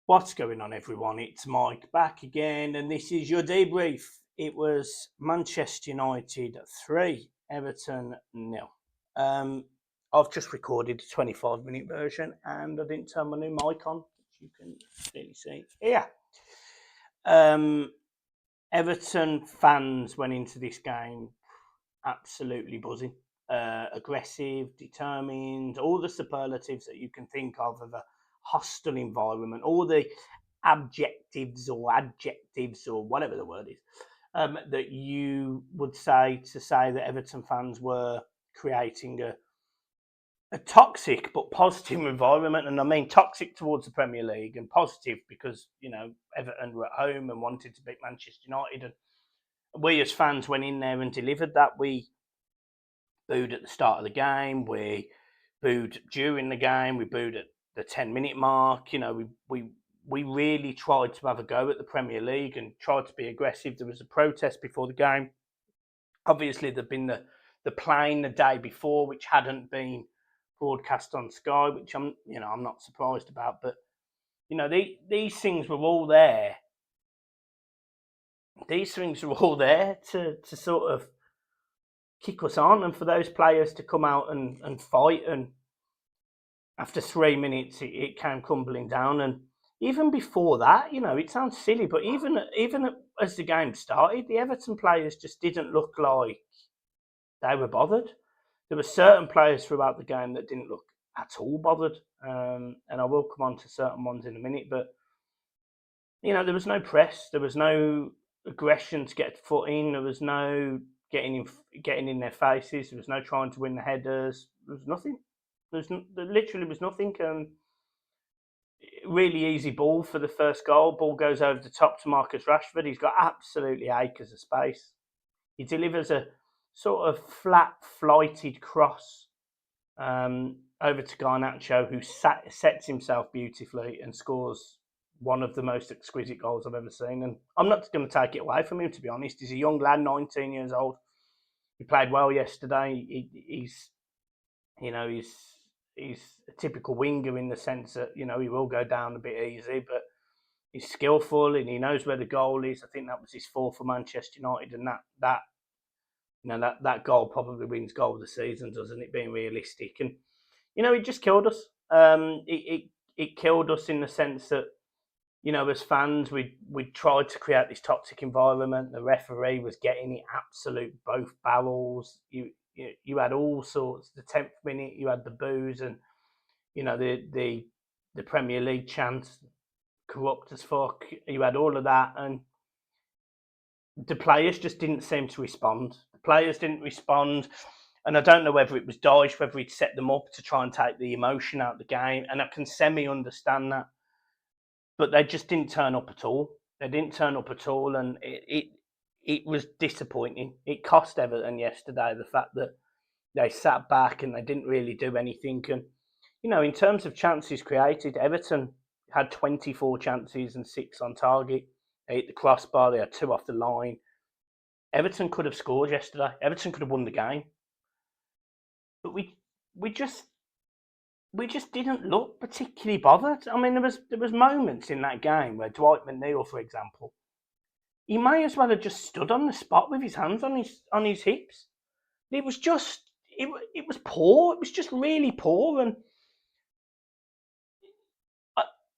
What's going on, everyone? It's Mike back again, and this is your debrief. It was Manchester United 3, Everton 0. Um, I've just recorded a 25-minute version, and I didn't turn my new mic on, which you can clearly see here. Everton fans went into this game absolutely buzzing, aggressive, determined, all the superlatives that you can think of a hostile environment, all the adjectives or whatever the word is, that you would say to say that Everton fans were creating a toxic but positive environment. And I mean toxic towards the Premier League and positive because, Everton were at home and wanted to beat Manchester United. And we as fans went in there and delivered that. We booed at the start of the game. We booed during the game. We booed at the 10-minute mark. We really tried to have a go at the Premier League and tried to be aggressive. There was a protest before the game. Obviously, there'd been the plane the day before, which hadn't been broadcast on Sky, which I'm not surprised about. But these things were all there. These things were all there to sort of kick us on, and for those players to come out and fight. And after 3 minutes, it came crumbling down. And even before that, it sounds silly, but even as the game started, the Everton players just didn't look like they were bothered. There were certain players throughout the game that didn't look at all bothered, and I will come on to certain ones in a minute. But there was no press, there was no aggression to get a foot in, there was no getting in their faces, there was no trying to win the headers. There was nothing. There literally was nothing. Really easy ball for the first goal. Ball goes over the top to Marcus Rashford. He's got absolutely acres of space. He delivers a sort of flat, flighted cross over to Garnacho, who sets himself beautifully and scores one of the most exquisite goals I've ever seen. And I'm not going to take it away from him, to be honest. He's a young lad, 19 years old. He played well yesterday. He's a typical winger in the sense that he will go down a bit easy, but he's skillful and he knows where the goal is. I think that was his fourth for Manchester United, and that goal probably wins goal of the season, doesn't it? Being realistic, and it just killed us. It killed us in the sense that as fans, we tried to create this toxic environment. The referee was getting it absolute both barrels. You had all sorts. The 10th minute, you had the boos and the Premier League chants, corrupt as fuck. You had all of that, and the players just didn't seem to respond. The players didn't respond, and I don't know whether it was Dyche, whether he'd set them up to try and take the emotion out of the game, and I can semi-understand that. But they just didn't turn up at all. They didn't turn up at all, and it was disappointing. It cost Everton yesterday, the fact that they sat back and they didn't really do anything. And in terms of chances created, Everton had 24 chances and 6 on target. They hit the crossbar. They had 2 off the line. Everton could have scored yesterday. Everton could have won the game, but we just didn't look particularly bothered. I mean, there was moments in that game where Dwight McNeil, for example, he may as well have just stood on the spot with his hands on his hips. It was just it was poor. It was just really poor, and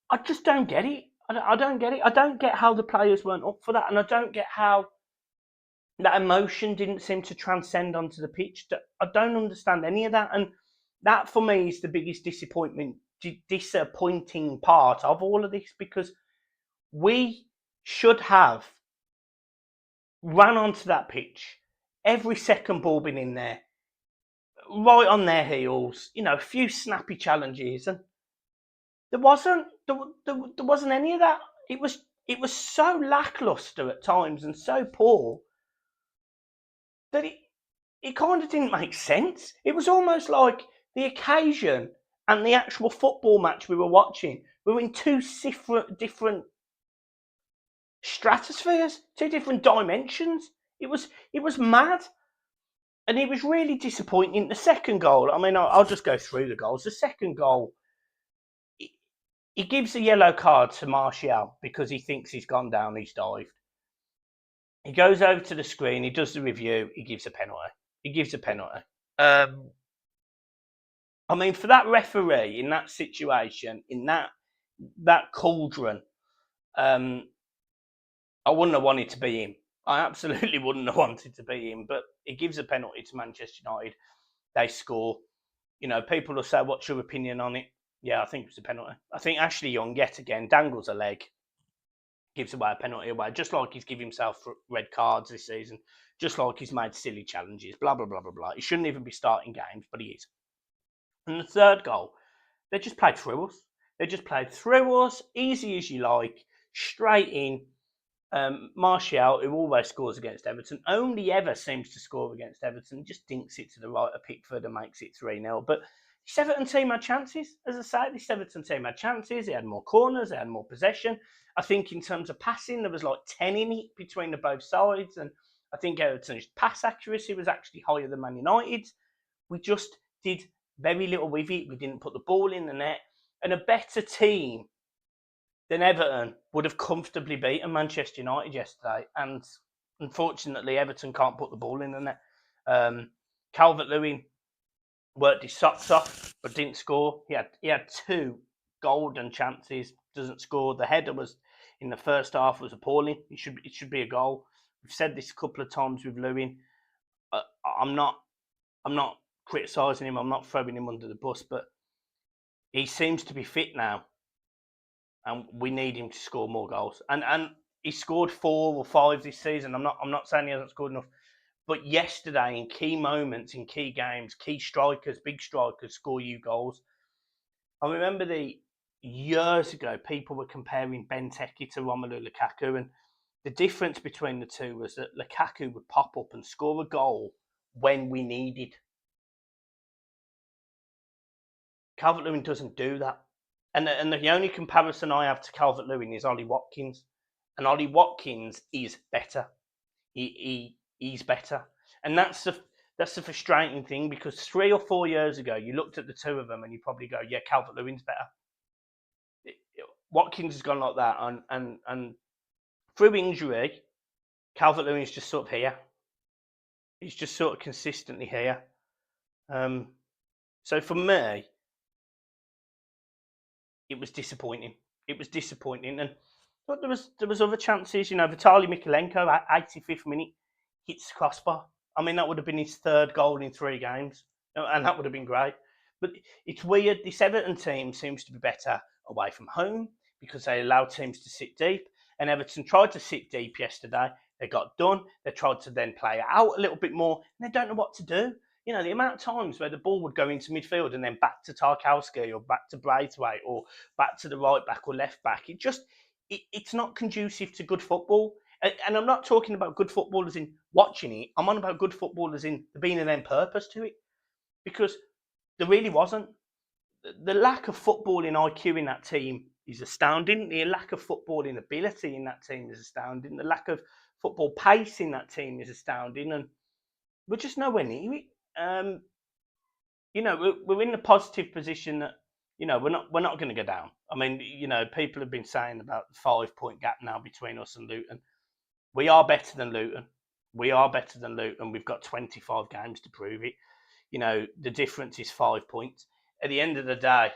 I just don't get it. I don't get it. I don't get how the players weren't up for that, and I don't get how that emotion didn't seem to transcend onto the pitch. I don't understand any of that, and that for me is the biggest disappointing part of all of this, because we should have ran onto that pitch, every second ball been in there, right on their heels, a few snappy challenges, and there wasn't any of that. It was so lackluster at times and so poor that it kind of didn't make sense. It was almost like the occasion and the actual football match we were watching were in 2 different stratospheres, 2 different dimensions. It was mad, and it was really disappointing. The second goal, I mean, I'll just go through the goals. The second goal, He gives a yellow card to Martial because he thinks he's gone down, he's dived. He goes over to the screen, he does the review, he gives a penalty. I mean, for that referee in that situation, in that cauldron, I wouldn't have wanted to be him. I absolutely wouldn't have wanted to be him. But he gives a penalty to Manchester United. They score. You know, people will say, "What's your opinion on it?" Yeah, I think it's a penalty. I think Ashley Young yet again dangles a leg, gives away a penalty away, just like he's given himself red cards this season, just like he's made silly challenges. Blah blah blah blah blah. He shouldn't even be starting games, but he is. And the third goal, they just played through us. They just played through us, easy as you like, straight in. Martial, who always scores against Everton, only ever seems to score against Everton, just dinks it to the right of Pickford and makes it 3-0. But this Everton team had chances. As I say, this Everton team had chances. They had more corners, they had more possession. I think in terms of passing, there was like 10 in it between the both sides. And I think Everton's pass accuracy was actually higher than Man United's. We just did very little with it. We didn't put the ball in the net. And a better team than Everton would have comfortably beaten Manchester United yesterday. And unfortunately, Everton can't put the ball in the net. Calvert-Lewin worked his socks off, but didn't score. He had two golden chances, doesn't score. The header was in the first half was appalling. It should be a goal. We've said this a couple of times with Lewin. I'm not criticising him. I'm not throwing him under the bus, but he seems to be fit now, and we need him to score more goals. And he scored 4 or 5 this season. I'm not saying he hasn't scored enough, but yesterday in key moments, in key games, key strikers, big strikers score you goals. I remember years ago, people were comparing Benteke to Romelu Lukaku, and the difference between the two was that Lukaku would pop up and score a goal when we needed. Calvert-Lewin doesn't do that. And the only comparison I have to Calvert-Lewin is Ollie Watkins. And Ollie Watkins is better. He's better. And that's the frustrating thing, because 3 or 4 years ago, you looked at the two of them and you probably go, yeah, Calvert-Lewin's better. Watkins has gone like that. And through injury, Calvert-Lewin's just sort of here. He's just sort of consistently here. So for me, it was disappointing. And but there was other chances. You know, Vitaly Mikalenko at 85th minute hits the crossbar. I mean, that would have been his 3rd goal in 3 games, and that would have been great. But it's weird. This Everton team seems to be better away from home because they allow teams to sit deep. And Everton tried to sit deep yesterday. They got done. They tried to then play it out a little bit more, and they don't know what to do. You know, the amount of times where the ball would go into midfield and then back to Tarkowski or back to Braithwaite or back to the right back or left back, it's not conducive to good football. And I'm not talking about good football as in watching it. I'm on about good football as in there being an end purpose to it. Because there really wasn't. The lack of footballing IQ in that team is astounding. The lack of footballing ability in that team is astounding. The lack of football pace in that team is astounding. And we're just nowhere near it. You know, we're in the positive position that, you know, we're not going to go down. I mean, you know, people have been saying about the 5-point gap now between us and Luton. We are better than Luton. We've got 25 games to prove it. You know, the difference is 5 points. At the end of the day,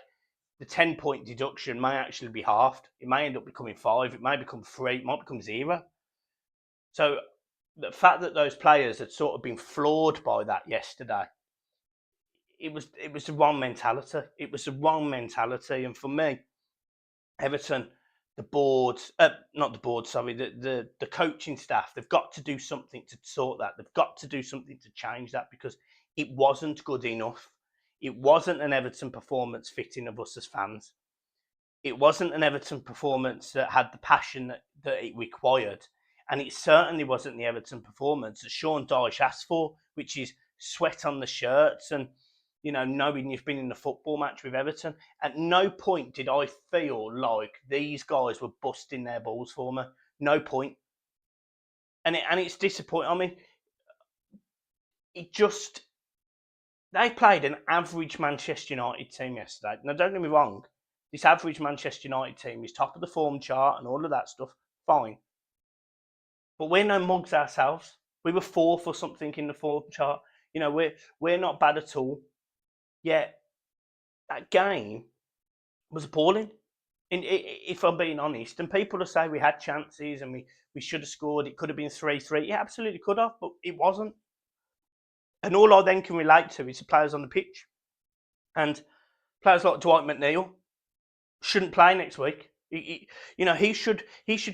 the 10-point deduction may actually be halved. It may end up becoming 5. It may become 3. It might become 0. So the fact that those players had sort of been floored by that yesterday, it was the wrong mentality. It was the wrong mentality. And for me, Everton, the coaching staff, they've got to do something to sort that. They've got to do something to change that, because it wasn't good enough. It wasn't an Everton performance fitting of us as fans. It wasn't an Everton performance that had the passion that it required. And it certainly wasn't the Everton performance that Sean Dyche asked for, which is sweat on the shirts and, you know, knowing you've been in a football match with Everton. At no point did I feel like these guys were busting their balls for me. No point. And it's disappointing. I mean, they played an average Manchester United team yesterday. Now, don't get me wrong, this average Manchester United team is top of the form chart and all of that stuff. Fine. But we're no mugs ourselves. We were fourth or something in the form chart. You know, we're not bad at all. Yet that game was appalling. If I'm being honest, and people will say we had chances and we should have scored, it could have been 3-3. Yeah, absolutely could have, but it wasn't. And all I then can relate to is the players on the pitch. And players like Dwight McNeil shouldn't play next week. He should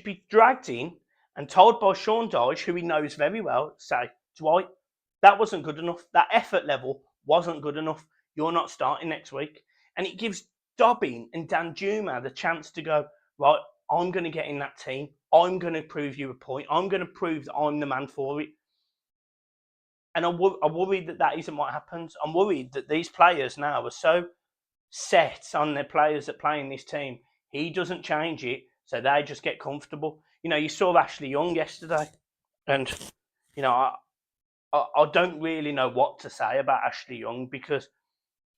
be dragged in and told by Sean Dyche, who he knows very well, say, Dwight, that wasn't good enough. That effort level wasn't good enough. You're not starting next week. And it gives Dobbin and Danjuma the chance to go, right, I'm going to get in that team. I'm going to prove you a point. I'm going to prove that I'm the man for it. And I'm worried that isn't what happens. I'm worried that these players now are so set on their players that play in this team. He doesn't change it, so they just get comfortable. You know, you saw Ashley Young yesterday, and you know, I don't really know what to say about Ashley Young, because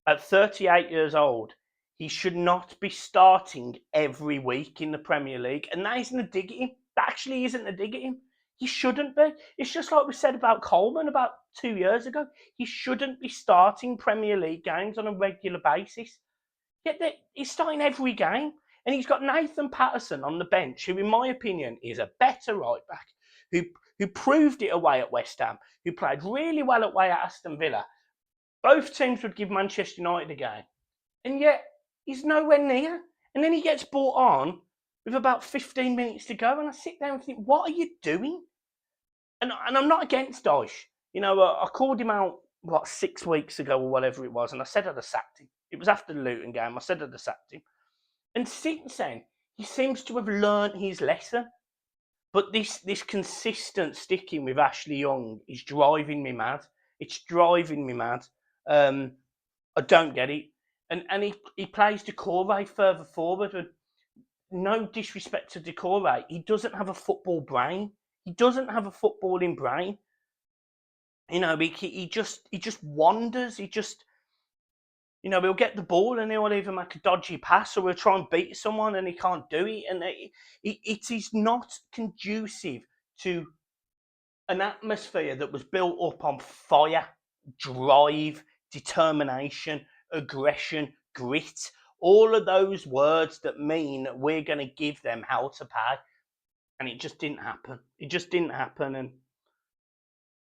at 38 years old, he should not be starting every week in the Premier League, and that isn't a dig at him. That actually isn't a dig at him. He shouldn't be. It's just like we said about Coleman about 2 years ago. He shouldn't be starting Premier League games on a regular basis. Yet he's starting every game, and he's got Nathan Patterson on the bench, who, in my opinion, is a better right back, who proved it away at West Ham, who played really well away at Aston Villa. Both teams would give Manchester United a game, and yet he's nowhere near. And then he gets brought on with about 15 minutes to go, and I sit there and think, what are you doing? And I'm not against Dyche. You know, I called him out, 6 weeks ago or whatever it was, and I said I'd have sacked him. It was after the Luton game. I said I'd have sacked him. And since then, he seems to have learnt his lesson. But this consistent sticking with Ashley Young is driving me mad. It's driving me mad. I don't get it. And he plays Decore further forward. And no disrespect to Decore, he doesn't have a football brain. He doesn't have a footballing brain. You know, he just wanders. He just, you know, he'll get the ball and he'll either make a dodgy pass or he'll try and beat someone and he can't do it. And it is not conducive to an atmosphere that was built up on fire, drive, determination, aggression, grit. All of those words that mean that we're going to give them hell to pay. And it just didn't happen. It just didn't happen. And,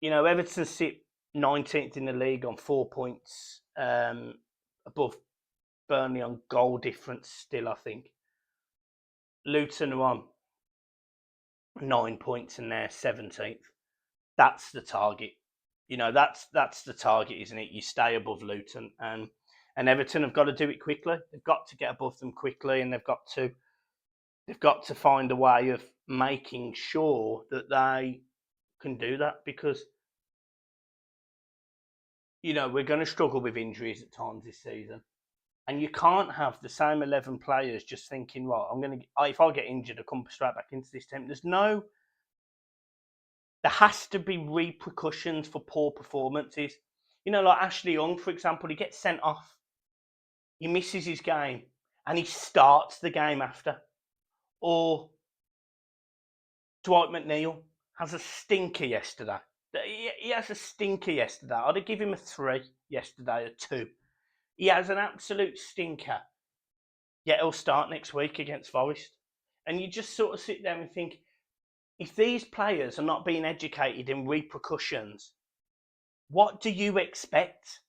you know, Everton sit 19th in the league on 4 points, above Burnley on goal difference still, I think. Luton are on 9 points and they're 17th. That's the target. You know, that's the target, isn't it? You stay above Luton, and Everton have got to do it quickly. They've got to get above them quickly, and they've got to find a way of making sure that they can do that, because, you know, we're going to struggle with injuries at times this season. And you can't have the same 11 players just thinking, well, if I get injured, I'll come straight back into this team. There has to be repercussions for poor performances. You know, like Ashley Young, for example, he gets sent off. He misses his game and he starts the game after. Or Dwight McNeil has a stinker yesterday. He has a stinker yesterday. I'd have given him a 3 yesterday, a 2. He has an absolute stinker. Yet he'll start next week against Forest. And you just sort of sit there and think, if these players are not being educated in repercussions, what do you expect?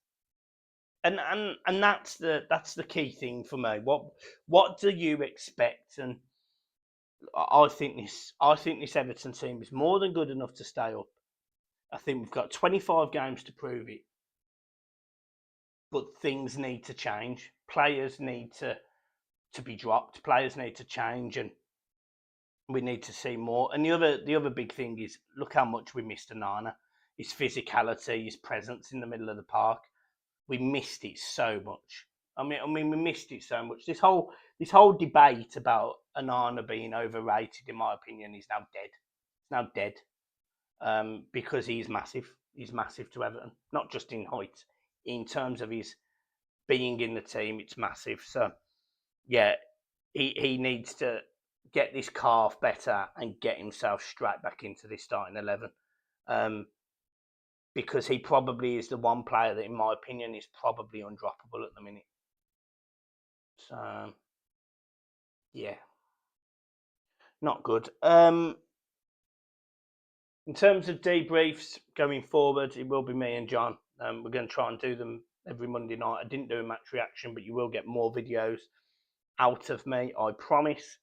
And that's the key thing for me. What do you expect? And I think this Everton team is more than good enough to stay up. I think we've got 25 games to prove it. But things need to change. Players need to be dropped. Players need to change, and we need to see more. And the other big thing is, look how much we missed Onana. His physicality, his presence in the middle of the park. We missed it so much. I mean, we missed it so much. This whole debate about Onana being overrated, in my opinion, is now dead. It's now dead, because he's massive. He's massive to Everton, not just in height, in terms of his being in the team. It's massive. So yeah, he needs to get this calf better and get himself straight back into this starting 11. Because he probably is the one player that, in my opinion, is probably undroppable at the minute. So, yeah, not good. In terms of debriefs going forward, it will be me and John. We're going to try and do them every Monday night. I didn't do a match reaction, but you will get more videos out of me, I promise.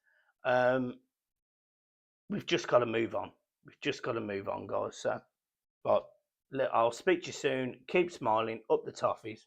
We've just got to move on. We've just got to move on, guys. So, but I'll speak to you soon. Keep smiling. Up the toffees.